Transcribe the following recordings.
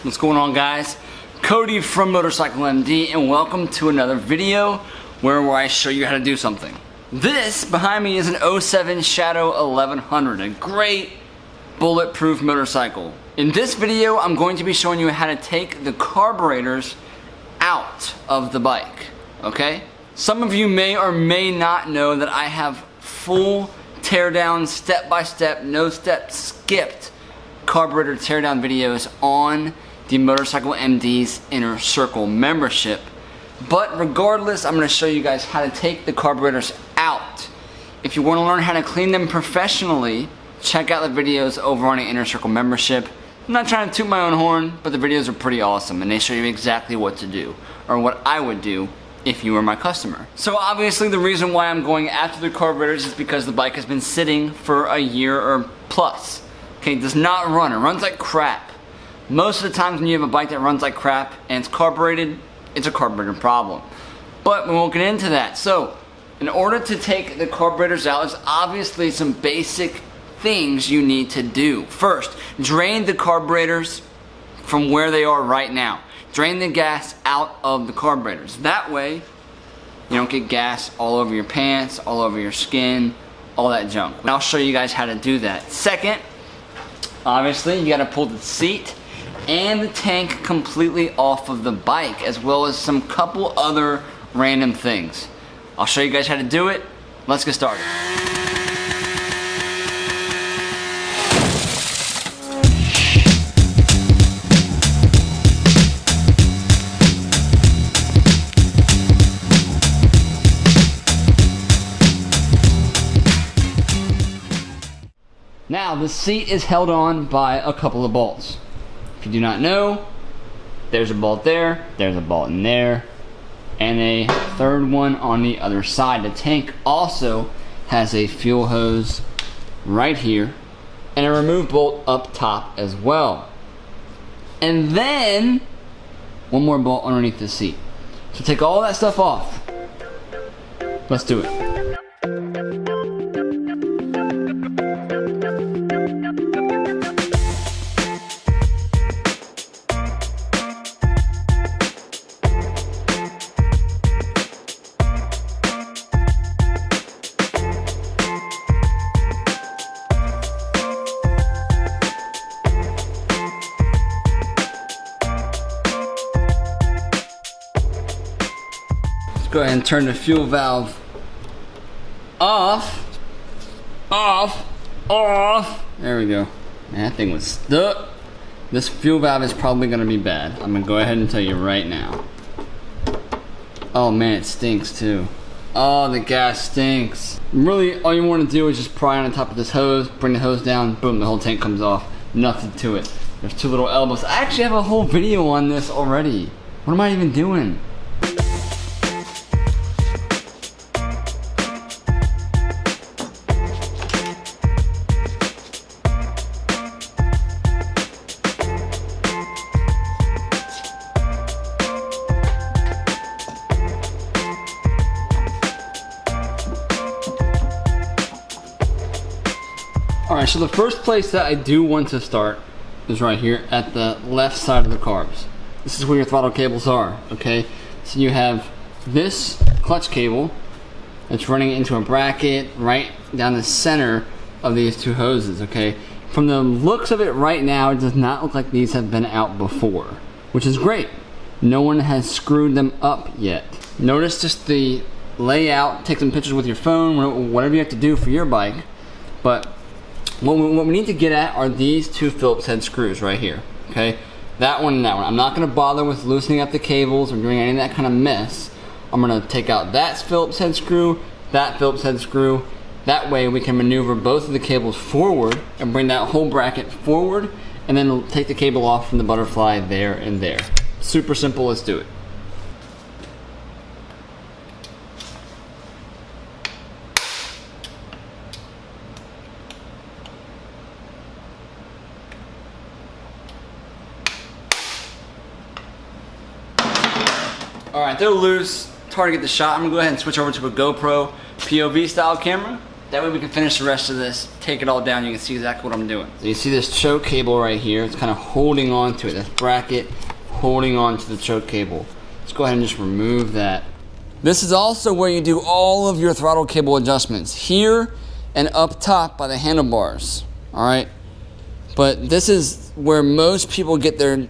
What's going on, guys? Cody from Motorcycle MD, and welcome to another video where I show you how to do something. This behind me is an 07 Shadow 1100, a great bulletproof motorcycle. In this video, I'm going to be showing you how to take the carburetors out of the bike, okay? Some of you may or may not know that I have full teardown, step-by-step, no step skipped carburetor teardown videos on the Motorcycle MD's Inner Circle membership. But regardless, I'm going to show you guys how to take the carburetors out. If you want to learn how to clean them professionally, check out the videos over on the Inner Circle membership. I'm not trying to toot my own horn, but the videos are pretty awesome and they show you exactly what to do, or what I would do if you were my customer. So obviously the reason why I'm going after the carburetors is because the bike has been sitting for a year or plus. Okay, it does not run, it runs like crap. Most of the times when you have a bike that runs like crap and it's carbureted, it's a carburetor problem. But we won't get into that. So in order to take the carburetors out, there's obviously some basic things you need to do. First, drain the carburetors from where they are right now. Drain the gas out of the carburetors. That way, you don't get gas all over your pants, all over your skin, all that junk. And I'll show you guys how to do that. Second, obviously, you gotta pull the seat and the tank completely off of the bike, as well as some couple other random things. I'll show you guys how to do it. Let's get started. Now, the seat is held on by a couple of bolts. If you do not know, there's a bolt there, there's a bolt in there, and a third one on the other side. The tank also has a fuel hose right here, and a remove bolt up top as well. And then, one more bolt underneath the seat. So take all that stuff off. Let's do it. Go ahead and turn the fuel valve off. There we go. Man, that thing was stuck. This fuel valve is probably gonna be bad. I'm gonna go ahead and tell you right now. Oh man, it stinks too. Oh, the gas stinks. Really, all you wanna do is just pry on the top of this hose, bring the hose down, boom, the whole tank comes off. Nothing to it. There's two little elbows. I actually have a whole video on this already. What am I even doing? Alright, so the first place that I do want to start is right here at the left side of the carbs. This is where your throttle cables are, okay? So you have this clutch cable that's running into a bracket right down the center of these two hoses, okay? From the looks of it right now, it does not look like these have been out before, which is great. No one has screwed them up yet. Notice just the layout, take some pictures with your phone, whatever you have to do for your bike, but what we need to get at are these two Phillips head screws right here, okay? That one and that one. I'm not gonna bother with loosening up the cables or doing any of that kind of mess. I'm gonna take out that Phillips head screw, that Phillips head screw. That way we can maneuver both of the cables forward and bring that whole bracket forward, and then take the cable off from the butterfly there and there. Super simple, let's do it. Alright, they're loose. It's hard to get the shot. I'm gonna go ahead and switch over to a GoPro POV style camera That way we can finish the rest of this, take it all down, you can see exactly what I'm doing. So you see this choke cable right here, it's kind of holding on to it, this bracket holding on to the choke cable. Let's go ahead and just remove that. This is also where you do all of your throttle cable adjustments, here and up top by the handlebars, all right? But this is where most people get their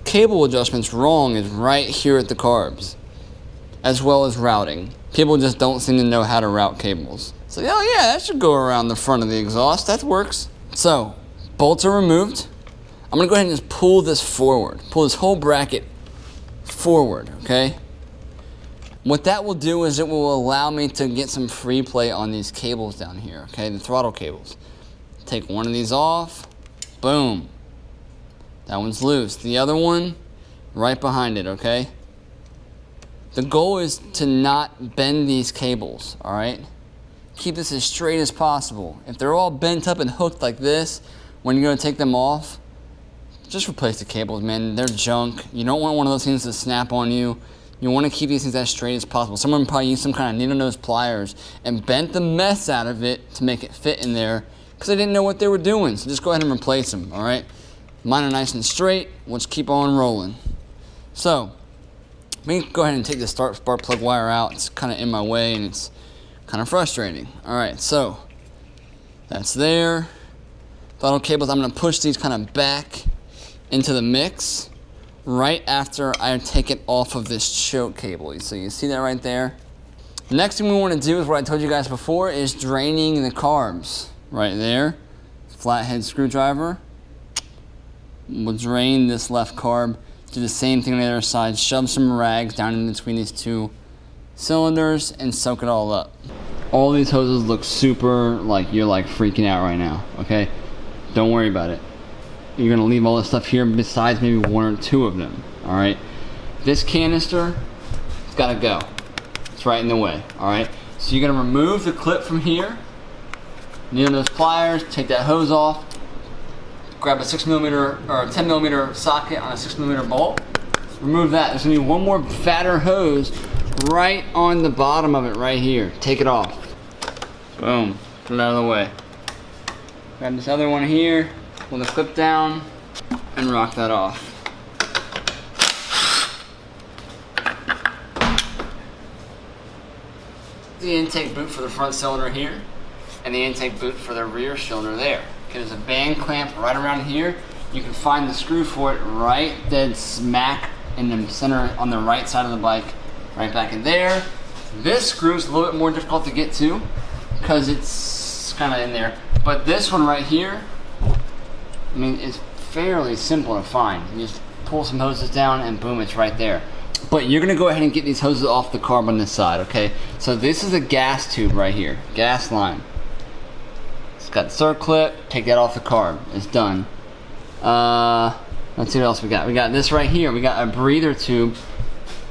cable adjustments wrong, is right here at the carbs, as well as routing. People just don't seem to know how to route cables. So, oh yeah, that should go around the front of the exhaust. That works. So, bolts are removed. I'm gonna go ahead and just pull this forward. Pull this whole bracket forward, okay? What that will do is it will allow me to get some free play on these cables down here, okay? The throttle cables. Take one of these off. Boom. That one's loose. The other one, right behind it, okay? The goal is to not bend these cables, all right? Keep this as straight as possible. If they're all bent up and hooked like this, when you're gonna take them off, just replace the cables, man. They're junk. You don't want one of those things to snap on you. You wanna keep these things as straight as possible. Someone probably used some kind of needle nose pliers and bent the mess out of it to make it fit in there because they didn't know what they were doing. So just go ahead and replace them, all right? Mine are nice and straight. Let's keep on rolling. So, let me go ahead and take the spark plug wire out. It's kind of in my way and it's kind of frustrating. All right, so that's there. Throttle cables, I'm gonna push these kind of back into the mix right after I take it off of this choke cable. So you see that right there? The next thing we wanna do is what I told you guys before, is draining the carbs. Right there, flathead screwdriver. We'll drain this left carb. Do the same thing on the other side. Shove some rags down in between these two cylinders and soak it all up. All these hoses look super, like you're like freaking out right now, okay? Don't worry about it. You're gonna leave all this stuff here besides maybe one or two of them, all right? This canister, it's gotta go. It's right in the way, all right? So you're gonna remove the clip from here, needle nose pliers, take that hose off, grab a 6mm or a 10mm socket on a 6mm bolt, remove that. There's gonna be one more fatter hose right on the bottom of it right here. Take it off. Boom, put it out of the way. Grab this other one here, pull the clip down, and rock that off. The intake boot for the front cylinder here, and the intake boot for the rear cylinder there. Okay, there's a band clamp right around here. You can find the screw for it right dead smack in the center on the right side of the bike, right back in there. This screw is a little bit more difficult to get to because it's kind of in there. But this one right here, I mean, it's fairly simple to find. You just pull some hoses down and boom, it's right there. But you're gonna go ahead and get these hoses off the carb on this side, okay? So this is a gas tube right here, gas line. It's got the circlip, take that off the carb, it's done. Let's see what else we got. We got this right here, we got a breather tube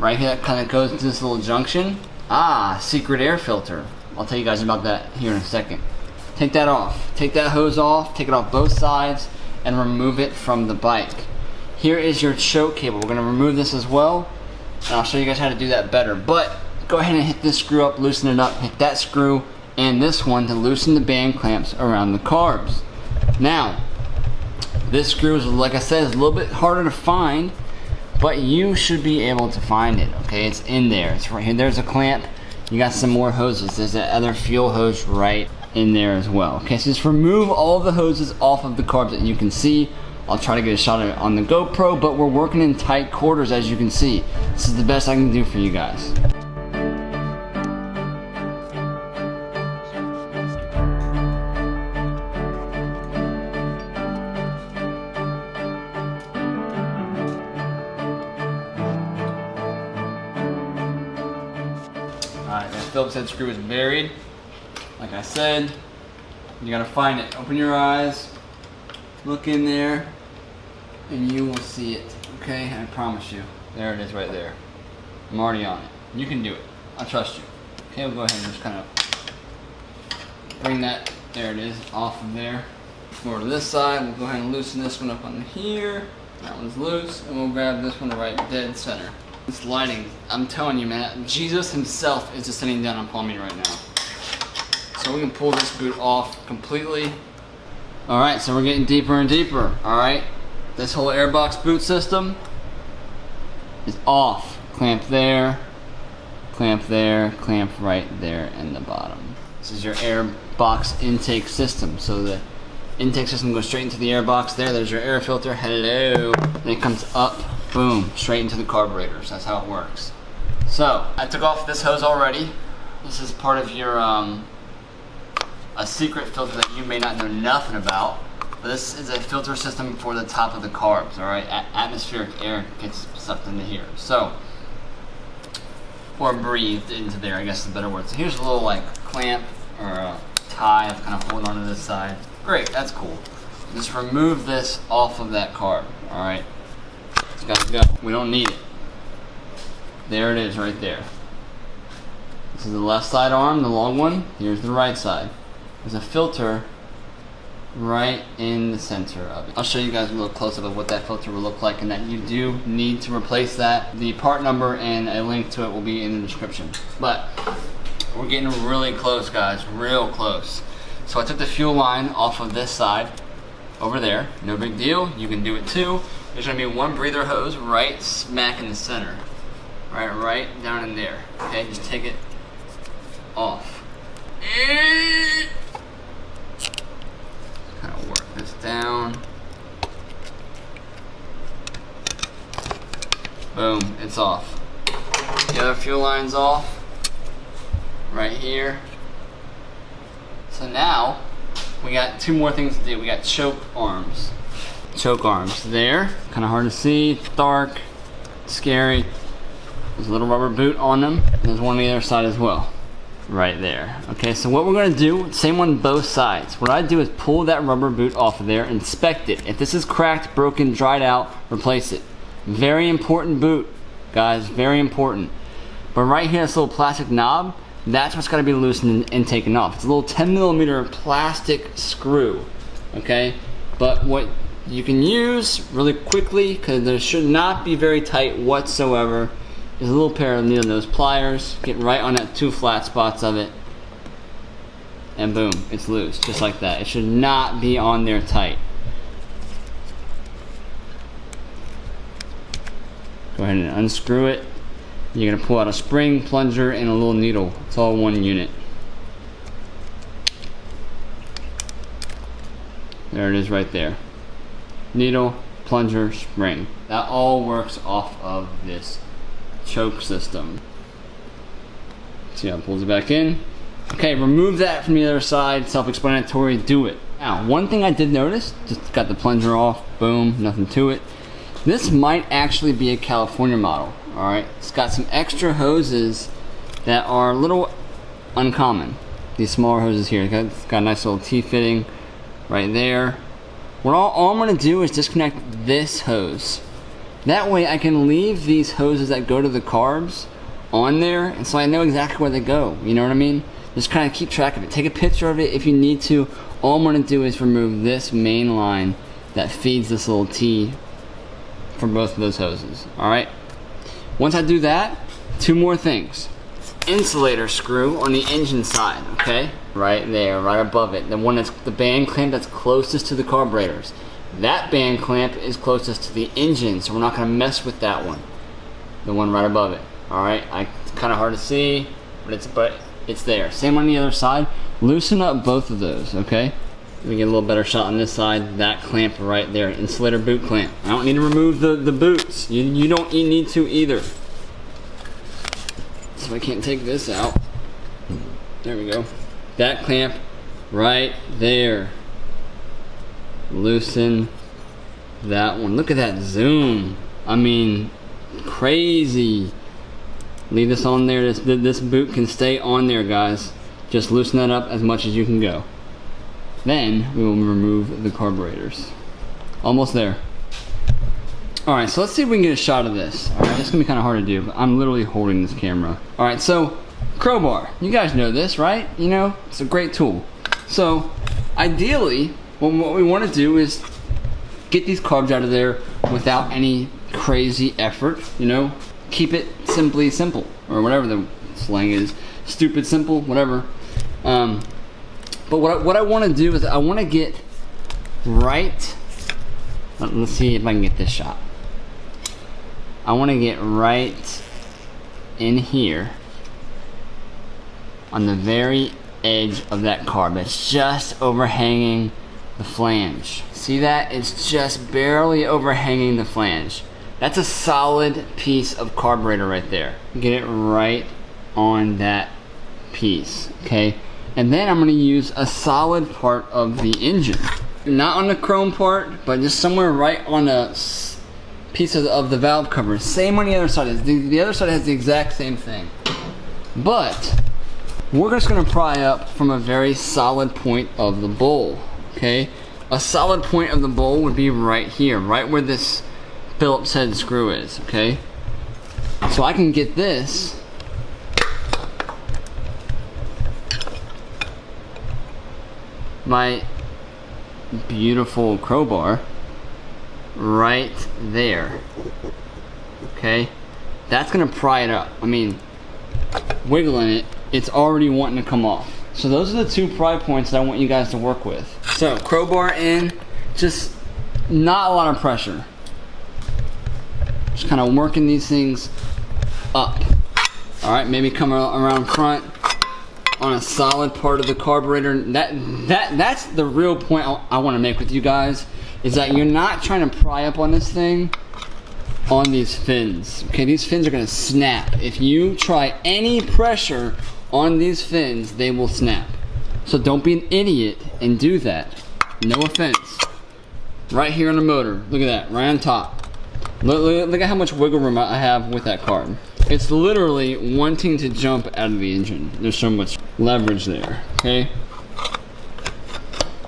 right here that kind of goes into this little junction. Ah, secret air filter. I'll tell you guys about that here in a second. Take that off, take that hose off, take it off both sides, and remove it from the bike. Here is your choke cable. We're gonna remove this as well, and I'll show you guys how to do that better. But go ahead and hit this screw up, loosen it up, hit that screw and this one to loosen the band clamps around the carbs. Now, this screw is, like I said, is a little bit harder to find, but you should be able to find it, okay? It's in there, it's right here. There's a clamp. You got some more hoses. There's that other fuel hose right in there as well. Okay, so just remove all of the hoses off of the carbs that you can see. I'll try to get a shot of it on the GoPro, but we're working in tight quarters as you can see. This is the best I can do for you guys. Alright, that Phillips head screw is buried. Like I said, you gotta find it. Open your eyes, look in there, and you will see it. Okay, I promise you. There it is right there. I'm already on it. You can do it. I trust you. Okay, we'll go ahead and just kind of bring that, there it is, off of there. Over to this side, we'll go ahead and loosen this one up on here. That one's loose, and we'll grab this one right dead center. This lighting, I'm telling you, man, Jesus himself is just sitting down upon me right now. so we can pull this boot off completely. All right, so we're getting deeper and deeper. All right, this whole airbox boot system is off. Clamp there, clamp right there in the bottom. This is your airbox intake system. So the intake system goes straight into the airbox there. There's your air filter, hello. And it comes up, boom, straight into the carburetors. That's how it works. So I took off this hose already. This is part of your a secret filter that you may not know nothing about. But this is a filter system for the top of the carbs, all right? Atmospheric air gets sucked into here. So, or breathed into there, I guess is a better word. So here's a little like clamp or a tie that's kind of holding onto this side. Great, that's cool. Just remove this off of that carb, all right? It's got to go. We don't need it. There it is right there. This is the left side arm, the long one. Here's the right side. There's a filter right in the center of it. I'll show you guys a little close-up of what that filter will look like and that you do need to replace that. The part number and a link to it will be in the description. But we're getting really close, guys, real close. So I took the fuel line off of this side over there. No big deal, you can do it too. There's gonna be one breather hose right smack in the center. Right down in there. Okay, just take it off. Kind of work this down. Boom, it's off. The other fuel line's off. Right here. So now, we got two more things to do. We got choke arms. Choke arms there. Kind of hard to see, it's dark, scary. There's a little rubber boot on them. There's one on the other side as well. Right there. Okay, so what we're gonna do, same on both sides. What I do is pull that rubber boot off of there, inspect it. If this is cracked, broken, dried out, replace it. Very important boot, guys, very important. But right here, this little plastic knob, that's what's gotta be loosened and taken off. It's a little 10mm plastic screw, okay? But what you can use really quickly, because there should not be very tight whatsoever, is a little pair of needle nose pliers. Get right on that two flat spots of it, and boom, it's loose, just like that. It should not be on there tight. Go ahead and unscrew it. You're gonna pull out a spring, plunger, and a little needle. It's all one unit. There it is right there. Needle, plunger, spring. That all works off of this choke system. See how it pulls it back in? Okay, remove that from the other side. Self-explanatory, do it. Now, one thing I did notice, just got the plunger off, boom, nothing to it. This might actually be a California model, all right? It's got some extra hoses that are a little uncommon. These smaller hoses here, it's got a nice little T-fitting right there. All I'm gonna do is disconnect this hose. That way I can leave these hoses that go to the carbs on there, and so I know exactly where they go, you know what I mean? Just kind of keep track of it. Take a picture of it if you need to. All I'm gonna do is remove this main line that feeds this little T from both of those hoses, all right? Once I do that, two more things. Insulator screw on the engine side, okay? Right there, right above it. The one that's the band clamp that's closest to the carburetors. That band clamp is closest to the engine, so we're not gonna mess with that one. The one right above it, all right? It's kind of hard to see, but it's there. Same on the other side. Loosen up both of those, okay? Let me get a little better shot on this side. That clamp right there, insulator boot clamp. I don't need to remove the boots. You don't need to either. So I can't take this out. There we go. That clamp right there. Loosen that one. Look at that zoom. I mean, crazy. Leave this on there. This boot can stay on there, guys. Just loosen that up as much as you can go. Then we will remove the carburetors. Almost there. Alright, so let's see if we can get a shot of this. Alright, it's gonna be kind of hard to do, but I'm literally holding this camera. Alright, so crowbar. You guys know this, right? You know, it's a great tool. So ideally, what we want to do is get these carbs out of there without any crazy effort, you know? Keep it simply simple, or whatever the slang is. Stupid simple, whatever. But what I want to do is I want to get right, let's see if I can get this shot. I want to get right in here on the very edge of that carb that's just overhanging the flange. See that? It's just barely overhanging the flange. That's a solid piece of carburetor right there. Get it right on that piece, okay? And then I'm gonna use a solid part of the engine. Not on the chrome part, but just somewhere right on a piece of the valve cover. Same on the other side. The other side has the exact same thing. But we're just gonna pry up from a very solid point of the bowl, okay? A solid point of the bowl would be right here, right where this Phillips head screw is, okay? So I can get this my beautiful crowbar right there, okay? That's gonna pry it up. I mean, wiggling it, it's already wanting to come off. So those are the two pry points that I want you guys to work with. So crowbar in, just not a lot of pressure. Just kind of working these things up. All right, maybe come around front on a solid part of the carburetor. That's the real point I want to make with you guys, is that you're not trying to pry up on this thing on these fins. Okay, these fins are gonna snap. If you try any pressure on these fins, they will snap. So don't be an idiot and do that. No offense. Right here on the motor, look at that, right on top. Look at how much wiggle room I have with that carb. It's literally wanting to jump out of the engine. There's so much leverage there, okay?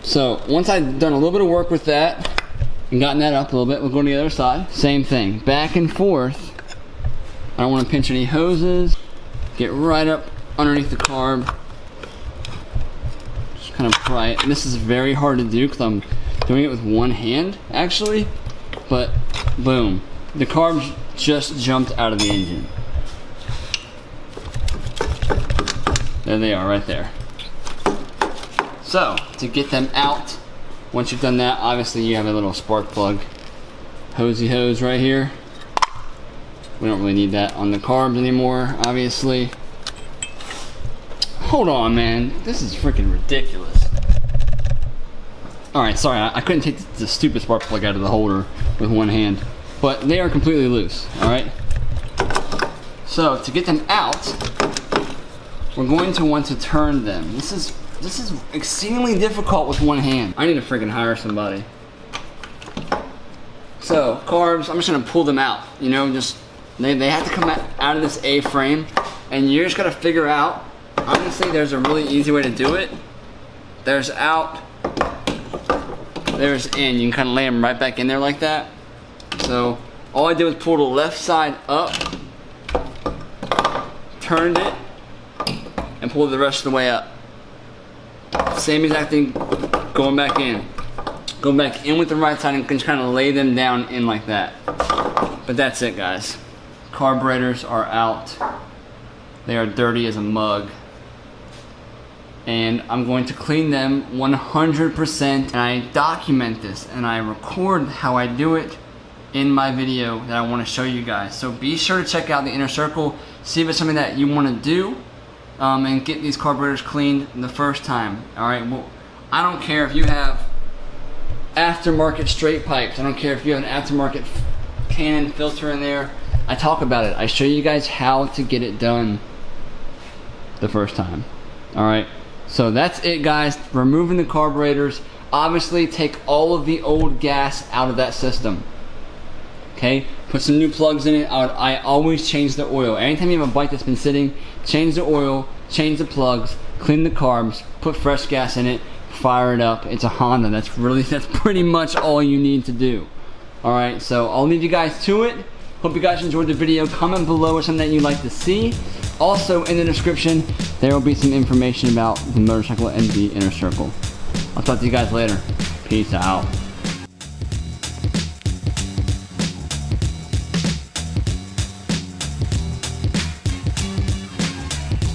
So once I've done a little bit of work with that and gotten that up a little bit, we'll go to the other side. Same thing, back and forth. I don't want to pinch any hoses. Get right up underneath the carb. Just kind of pry it. And this is very hard to do because I'm doing it with one hand, actually. But boom, the carb just jumped out of the engine. There they are, right there. So to get them out, once you've done that, obviously you have a little spark plug hosey hose right here. We don't really need that on the carbs anymore, obviously. Hold on, man, this is freaking ridiculous. Alright, sorry, I couldn't take the stupid spark plug out of the holder with one hand, but they are completely loose, alright? So to get them out, we're going to want to turn them. This is exceedingly difficult with one hand. I need to freaking hire somebody. So carbs, I'm just gonna pull them out. You know, just they have to come out of this A-frame, and you just gotta figure out. Honestly, there's a really easy way to do it. There's out, there's in. You can kind of lay them right back in there like that. So all I did was pull the left side up, turned it, and pulled the rest of the way up. Same exact thing going back in. Go back in with the right side and can kind of lay them down in like that. But that's it, guys. Carburetors are out. They are dirty as a mug. And I'm going to clean them 100%. And I document this and I record how I do it in my video that I want to show you guys. So be sure to check out the inner circle. See if it's something that you want to do. And get these carburetors cleaned the first time. Alright, well, I don't care if you have aftermarket straight pipes. I don't care if you have an aftermarket Canon filter in there. I talk about it. I show you guys how to get it done the first time. Alright, so that's it, guys. Removing the carburetors. Obviously, take all of the old gas out of that system. Okay, put some new plugs in it. I always change the oil. Anytime you have a bike that's been sitting, change the oil, change the plugs, clean the carbs, put fresh gas in it, fire it up. It's a Honda. That's pretty much all you need to do. Alright, so I'll leave you guys to it. Hope you guys enjoyed the video. Comment below with something that you'd like to see. Also in the description, there will be some information about the motorcycle and the inner circle. I'll talk to you guys later. Peace out.